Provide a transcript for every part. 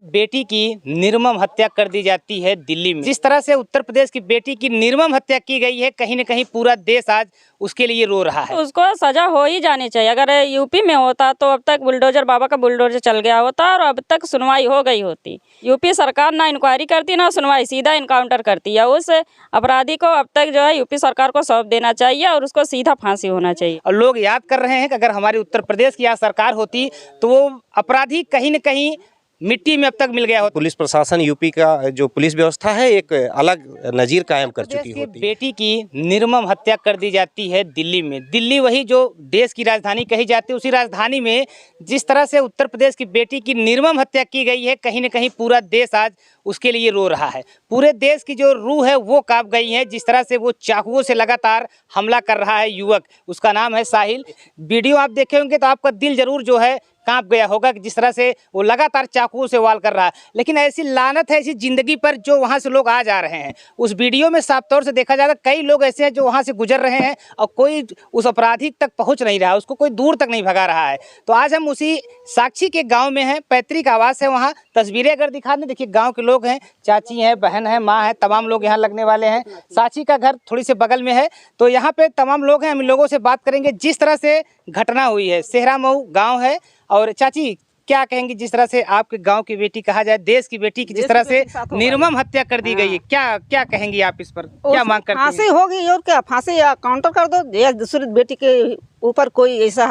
बेटी की निर्मम हत्या कर दी जाती है दिल्ली में। जिस तरह से उत्तर प्रदेश की बेटी की निर्मम हत्या की गई है, कहीं न कहीं पूरा देश आज उसके लिए रो रहा है। उसको सजा हो ही जानी चाहिए। अगर यूपी में होता तो अब तक बुलडोजर बाबा का बुलडोजर चल गया होता और अब तक सुनवाई हो गई होती। यूपी सरकार ना इंक्वायरी करती ना सुनवाई, सीधा इनकाउंटर करती है। उस अपराधी को अब तक जो है यूपी सरकार को सौंप देना चाहिए और उसको सीधा फांसी होना चाहिए। और लोग याद कर रहे हैं कि अगर हमारे उत्तर प्रदेश की यहाँ सरकार होती तो वो अपराधी कहीं न कहीं मिट्टी में अब तक मिल गया होता। पुलिस प्रशासन यूपी का जो पुलिस व्यवस्था है एक अलग नज़ीर कायम कर चुकी होती। बेटी की निर्मम हत्या कर दी जाती है दिल्ली में। दिल्ली वही जो देश की राजधानी कही जाती है, उसी राजधानी में जिस तरह से उत्तर प्रदेश की बेटी की निर्मम हत्या की गई है, कहीं न कहीं पूरा देश आज उसके लिए रो रहा है। पूरे देश की जो रूह है वो कांप गई है। जिस तरह से वो चाकुओं से लगातार हमला कर रहा है युवक, उसका नाम है साहिल। वीडियो आप देखे होंगे तो आपका दिल जरूर जो है कांप गया होगा कि जिस तरह से वो लगातार चाकुओं से वार कर रहा है। लेकिन ऐसी लानत है ऐसी जिंदगी पर जो वहाँ से लोग आ जा रहे हैं। उस वीडियो में साफ तौर से देखा जाता है कई लोग ऐसे हैं जो वहाँ से गुजर रहे हैं और कोई उस अपराधी तक पहुँच नहीं रहा, उसको कोई दूर तक नहीं भगा रहा है। तो आज हम उसी साक्षी के गाँव में हैं, पैतृक आवास है वहाँ। तस्वीरें अगर दिखा दें, देखिए गाँव के लोग हैं, चाची हैं, बहन है, माँ है, तमाम लोग यहाँ लगने वाले हैं। साक्षी का घर थोड़ी से बगल में है, तो यहाँ पे तमाम लोग हैं। हम लोगों से बात करेंगे जिस तरह से घटना हुई है। सेहरा मऊ गाँव है। और चाची क्या कहेंगी जिस तरह से आपके गांव की बेटी कहा जाए, देश की बेटी की जिस तरह से निर्मम हत्या कर दी गई है, क्या कहेंगी आप इस पर? क्या मांग करती हैं? फांसी होगी और क्या, फांसी या काउंटर कर दो या दूसरी बेटी के ऊपर कोई ऐसा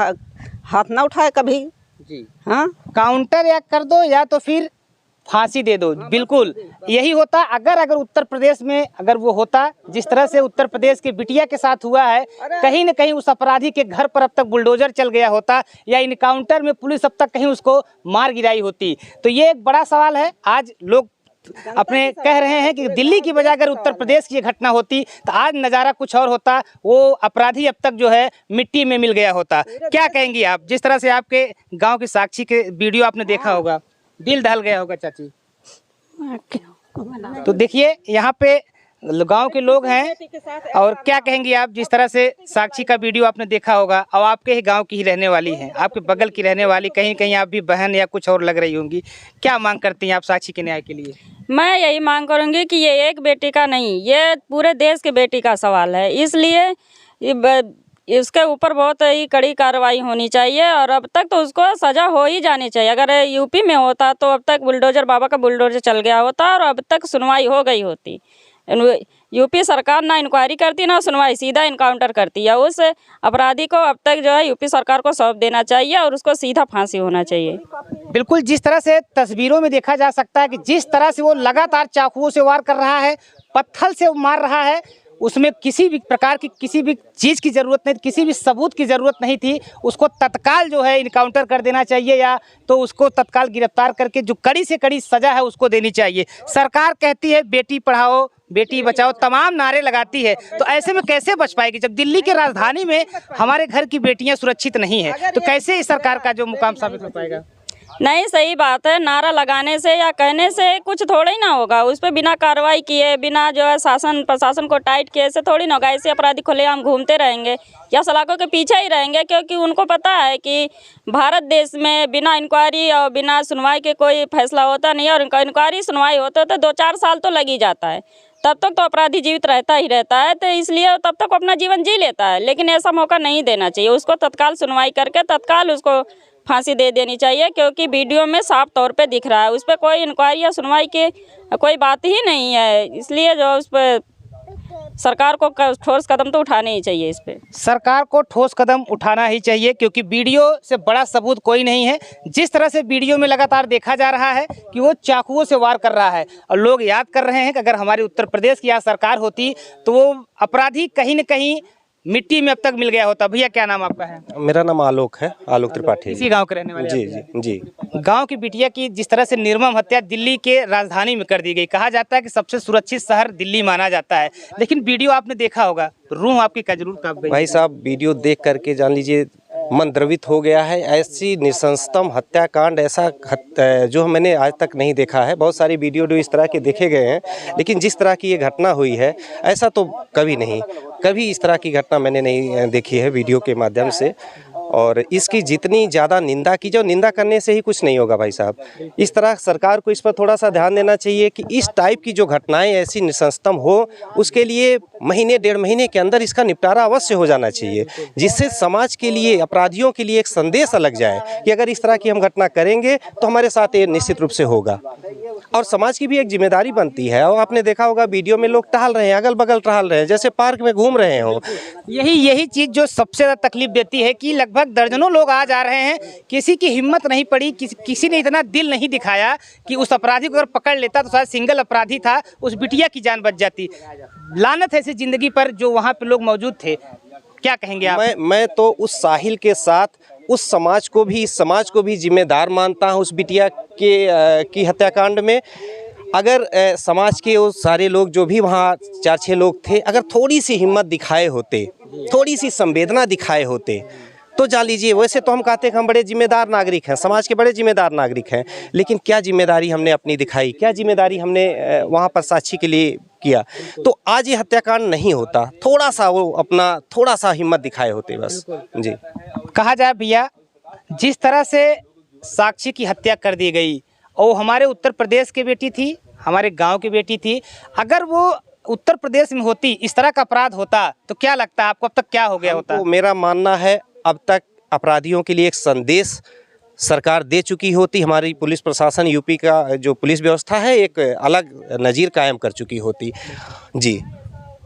हाथ ना उठाए कभी जी। हाँ, काउंटर या कर दो या तो फिर फांसी दे दो। बिल्कुल यही होता अगर उत्तर प्रदेश में अगर वो होता जिस तरह से उत्तर प्रदेश के बिटिया के साथ हुआ है, कहीं न कहीं उस अपराधी के घर पर अब तक बुलडोजर चल गया होता या इनकाउंटर में पुलिस अब तक कहीं उसको मार गिराई होती। तो ये एक बड़ा सवाल है। आज लोग अपने कह रहे हैं कि दिल्ली की बजाय अगर उत्तर प्रदेश की घटना होती तो आज नज़ारा कुछ और होता, वो अपराधी अब तक जो है मिट्टी में मिल गया होता। क्या कहेंगी आप जिस तरह से आपके गाँव की साक्षी के वीडियो आपने देखा होगा, दिल दहल गया होगा चाची? तो देखिए यहाँ पे गांव के लोग हैं और क्या कहेंगी आप जिस तरह से साक्षी का वीडियो आपने देखा होगा और आपके ही गांव की ही रहने वाली हैं, आपके बगल की रहने वाली, कहीं कहीं आप भी बहन या कुछ और लग रही होंगी। क्या मांग करती हैं आप साक्षी के न्याय के लिए? मैं यही मांग करूंगी कि ये एक बेटी का नहीं, ये पूरे देश की बेटी का सवाल है। इसलिए इसके ऊपर बहुत ही कड़ी कार्रवाई होनी चाहिए और अब तक तो उसको सज़ा हो ही जानी चाहिए। अगर यूपी में होता तो अब तक बुलडोजर बाबा का बुलडोजर चल गया होता और अब तक सुनवाई हो गई होती। यूपी सरकार ना इंक्वायरी करती ना सुनवाई, सीधा इनकाउंटर करती है। उस अपराधी को अब तक जो है यूपी सरकार को सौंप देना चाहिए और उसको सीधा फांसी होना चाहिए। बिल्कुल जिस तरह से तस्वीरों में देखा जा सकता है कि जिस तरह से वो लगातार चाकुओं से वार कर रहा है, पत्थर से मार रहा है, उसमें किसी भी प्रकार की किसी भी चीज़ की ज़रूरत नहीं, किसी भी सबूत की ज़रूरत नहीं थी। उसको तत्काल जो है इनकाउंटर कर देना चाहिए या तो उसको तत्काल गिरफ्तार करके जो कड़ी से कड़ी सज़ा है उसको देनी चाहिए। सरकार कहती है बेटी पढ़ाओ बेटी बचाओ, तमाम नारे लगाती है, तो ऐसे में कैसे बच पाएगी जब दिल्ली की राजधानी में हमारे घर की बेटियां सुरक्षित नहीं है? तो कैसे इस सरकार का जो मुकाम साबित हो पाएगा? नहीं, सही बात है। नारा लगाने से या कहने से कुछ थोड़ा ही ना होगा। उस पर बिना कार्रवाई किए, बिना जो है शासन प्रशासन को टाइट किए से थोड़ी ना होगा। ऐसे अपराधी खुलेआम घूमते रहेंगे या सलाखों के पीछे ही रहेंगे, क्योंकि उनको पता है कि भारत देश में बिना इंक्वायरी और बिना सुनवाई के कोई फैसला होता नहीं। और इंक्वायरी सुनवाई होता तो 2-4 साल तो लग ही जाता है, तब तक तो अपराधी जीवित रहता ही रहता है। तो इसलिए तब तक अपना जीवन जी लेता है। लेकिन ऐसा मौका नहीं देना चाहिए, उसको तत्काल सुनवाई करके तत्काल उसको फांसी दे देनी चाहिए, क्योंकि वीडियो में साफ तौर पे दिख रहा है उस पर कोई इंक्वायरी या सुनवाई की कोई बात ही नहीं है। इसलिए जो उस पर सरकार को ठोस कदम तो उठाने ही चाहिए। इस पे सरकार को ठोस कदम उठाना ही चाहिए, क्योंकि वीडियो से बड़ा सबूत कोई नहीं है। जिस तरह से वीडियो में लगातार देखा जा रहा है कि वो चाकुओं से वार कर रहा है और लोग याद कर रहे हैं कि अगर हमारी उत्तर प्रदेश की यहाँ सरकार होती तो वो अपराधी कहीं न कहीं मिट्टी में अब तक मिल गया होता। भैया क्या नाम आपका है? मेरा नाम आलोक है, आलोक त्रिपाठी। इसी गांव के रहने वाले? जी जी जी। गांव की बिटिया की जिस तरह से निर्मम हत्या दिल्ली के राजधानी में कर दी गई, कहा जाता है कि सबसे सुरक्षित शहर दिल्ली माना जाता है, लेकिन वीडियो आपने देखा होगा, रूह आपकी का जरूर कांप गई। भाई साहब वीडियो देख करके जान लीजिए मन द्रवित हो गया है। ऐसी नृशंसतम हत्याकांड ऐसा जो मैंने आज तक नहीं देखा है। बहुत सारी वीडियो जो इस तरह के देखे गए हैं, लेकिन जिस तरह की ये घटना हुई है ऐसा तो कभी इस तरह की घटना मैंने नहीं देखी है वीडियो के माध्यम से। और इसकी जितनी ज़्यादा निंदा की जाए, निंदा करने से ही कुछ नहीं होगा भाई साहब। इस तरह सरकार को इस पर थोड़ा सा ध्यान देना चाहिए कि इस टाइप की जो घटनाएं ऐसी निसंस्तम हो, उसके लिए महीने 1.5 महीने के अंदर इसका निपटारा अवश्य हो जाना चाहिए, जिससे समाज के लिए, अपराधियों के लिए एक संदेश अलग जाए कि अगर इस तरह की हम घटना करेंगे तो हमारे साथ ये निश्चित रूप से होगा। और समाज की भी एक जिम्मेदारी बनती है। और आपने देखा होगा वीडियो में लोग टहल रहे हैं, अगल बगल टहल रहे हैं, जैसे पार्क में घूम रहे हो। यही चीज़ जो सबसे ज़्यादा तकलीफ देती है कि लगभग दर्जनों लोग आ जा रहे हैं, किसी की हिम्मत नहीं पड़ी, किसी ने इतना दिल नहीं दिखाया कि उस अपराधी को अगर पकड़ लेता तो शायद सिंगल अपराधी था, उस बिटिया की जान बच जाती। लानत है ऐसी ज़िंदगी पर जो वहाँ पे लोग मौजूद थे। क्या कहेंगे आप? मैं तो उस साहिल के साथ उस समाज को भी, इस समाज को भी जिम्मेदार मानता हूँ उस बिटिया की हत्याकांड में। अगर समाज के वो सारे लोग जो भी वहाँ 4-6 लोग थे, अगर थोड़ी सी हिम्मत दिखाए होते, थोड़ी सी संवेदना दिखाए होते तो जान लीजिए। वैसे तो हम कहते हैं कि हम बड़े जिम्मेदार नागरिक हैं, समाज के बड़े जिम्मेदार नागरिक हैं, लेकिन क्या जिम्मेदारी हमने अपनी दिखाई, क्या जिम्मेदारी हमने वहाँ पर साक्षी के लिए किया, तो आज ये हत्याकांड नहीं होता। थोड़ा सा वो अपना थोड़ा सा हिम्मत दिखाए होते बस। जी, कहा जाए भैया, जिस तरह से साक्षी की हत्या कर दी गई, और हमारे उत्तर प्रदेश की बेटी थी, हमारे गांव की बेटी थी, अगर वो उत्तर प्रदेश में होती, इस तरह का अपराध होता, तो क्या लगता है आपको अब तक क्या हो गया होता? मेरा मानना है अब तक अपराधियों के लिए एक संदेश सरकार दे चुकी होती। हमारी पुलिस प्रशासन, यूपी का जो पुलिस व्यवस्था है, एक अलग नज़ीर कायम कर चुकी होती। जी,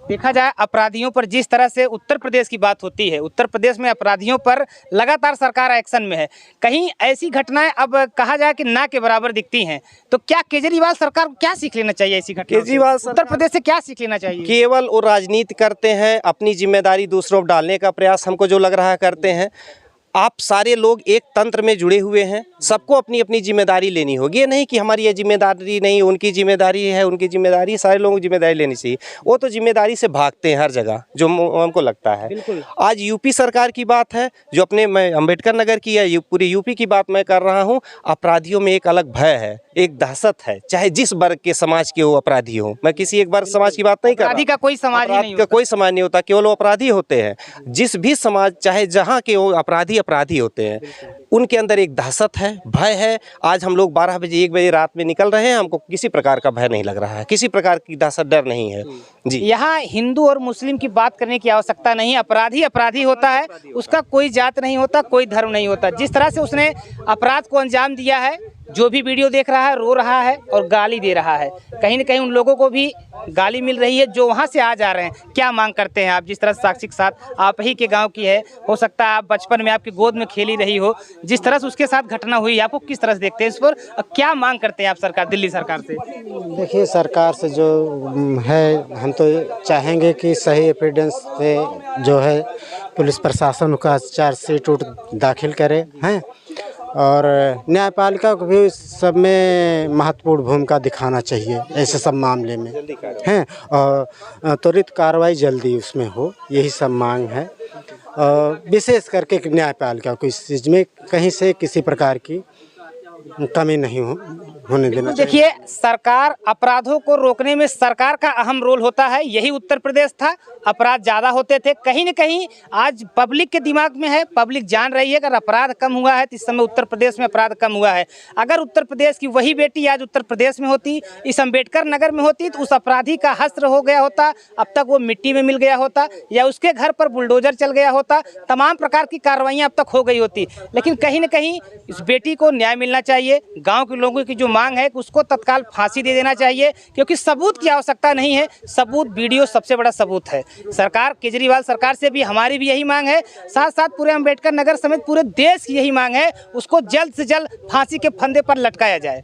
देखा जाए अपराधियों पर जिस तरह से उत्तर प्रदेश की बात होती है, उत्तर प्रदेश में अपराधियों पर लगातार सरकार एक्शन में है। कहीं ऐसी घटनाएं अब कहा जाए कि ना के बराबर दिखती हैं, तो क्या केजरीवाल सरकार को क्या सीख लेना चाहिए ऐसी घटना? केजरीवाल उत्तर प्रदेश से क्या सीख लेना चाहिए? केवल वो राजनीति करते हैं, अपनी जिम्मेदारी दूसरों पर डालने का प्रयास हमको जो लग रहा है करते हैं। आप सारे लोग एक तंत्र में जुड़े हुए हैं, सबको अपनी अपनी जिम्मेदारी लेनी होगी। ये नहीं कि हमारी ये जिम्मेदारी नहीं, उनकी जिम्मेदारी है, उनकी जिम्मेदारी, सारे लोगों की जिम्मेदारी लेनी चाहिए। वो तो जिम्मेदारी से भागते हैं हर जगह, जो हमको लगता है। आज यूपी सरकार की बात है, जो अपने मैं अम्बेडकर नगर की है, पूरी यूपी की बात मैं कर रहा हूँ। अपराधियों में एक अलग भय है, एक दहशत है, चाहे जिस वर्ग के समाज के वो अपराधी हो। मैं किसी एक वर्ग समाज की बात नहीं कर रहा। अपराधी का कोई समाज ही नहीं होता। कोई समाज नहीं होता, केवल वो अपराधी होते हैं। जिस भी समाज, चाहे जहाँ के वो अपराधी होते हैं, उनके अंदर एक दहशत है, भय है। आज हम लोग 12 बजे 1 बजे रात में निकल रहे हैं, हमको किसी प्रकार का भय नहीं लग रहा है, किसी प्रकार की दहशत, डर नहीं है। जी, यहाँ हिंदू और मुस्लिम की बात करने की आवश्यकता नहीं। अपराधी अपराधी होता है, उसका कोई जात नहीं होता, कोई धर्म नहीं होता। जिस तरह से उसने अपराध को अंजाम दिया है, जो भी वीडियो देख रहा है रो रहा है और गाली दे रहा है। कहीं न कहीं उन लोगों को भी गाली मिल रही है जो वहाँ से आ जा रहे हैं। क्या मांग करते हैं आप? जिस तरह साक्षी के साथ आप ही के गांव की है, हो सकता है आप बचपन में आपकी गोद में खेली रही हो, जिस तरह से उसके साथ घटना हुई, आपको किस तरह से देखते हैं इस पर? क्या मांग करते हैं आप सरकार, दिल्ली सरकार से? देखिए, सरकार से जो है, हम तो चाहेंगे कि सही एविडेंस से जो है पुलिस प्रशासन का चार्जशीट दाखिल करे हैं, और न्यायपालिका को भी इस सब में महत्वपूर्ण भूमिका दिखाना चाहिए ऐसे सब मामले में हैं, और त्वरित कार्रवाई जल्दी उसमें हो, यही सब मांग है। विशेष करके न्यायपालिका को इस चीज़ में कहीं से किसी प्रकार की कमी नहीं होने देना चाहिए। देखिए, सरकार अपराधों को रोकने में सरकार का अहम रोल होता है। यही उत्तर प्रदेश था, अपराध ज़्यादा होते थे। कहीं न कहीं आज पब्लिक के दिमाग में है, पब्लिक जान रही है अगर अपराध कम हुआ है तो इस समय उत्तर प्रदेश में अपराध कम हुआ है। अगर उत्तर प्रदेश की वही बेटी आज उत्तर प्रदेश में होती, इस अम्बेडकर नगर में होती, तो उस अपराधी का हस्त्र हो गया होता, अब तक वो मिट्टी में मिल गया होता, या उसके घर पर बुलडोजर चल गया होता, तमाम प्रकार की कार्रवाइयाँ अब तक हो गई होती। लेकिन कहीं न कहीं इस बेटी को न्याय मिलना चाहिए। गांव के लोगों की जो मांग है उसको तत्काल फांसी दे देना चाहिए, क्योंकि सबूत की आवश्यकता नहीं है, सबूत वीडियो सबसे बड़ा सबूत है। सरकार, केजरीवाल सरकार से भी हमारी भी यही मांग है, साथ साथ पूरे अम्बेडकर नगर समेत पूरे देश की यही मांग है, उसको जल्द से जल्द फांसी के फंदे पर लटकाया जाए।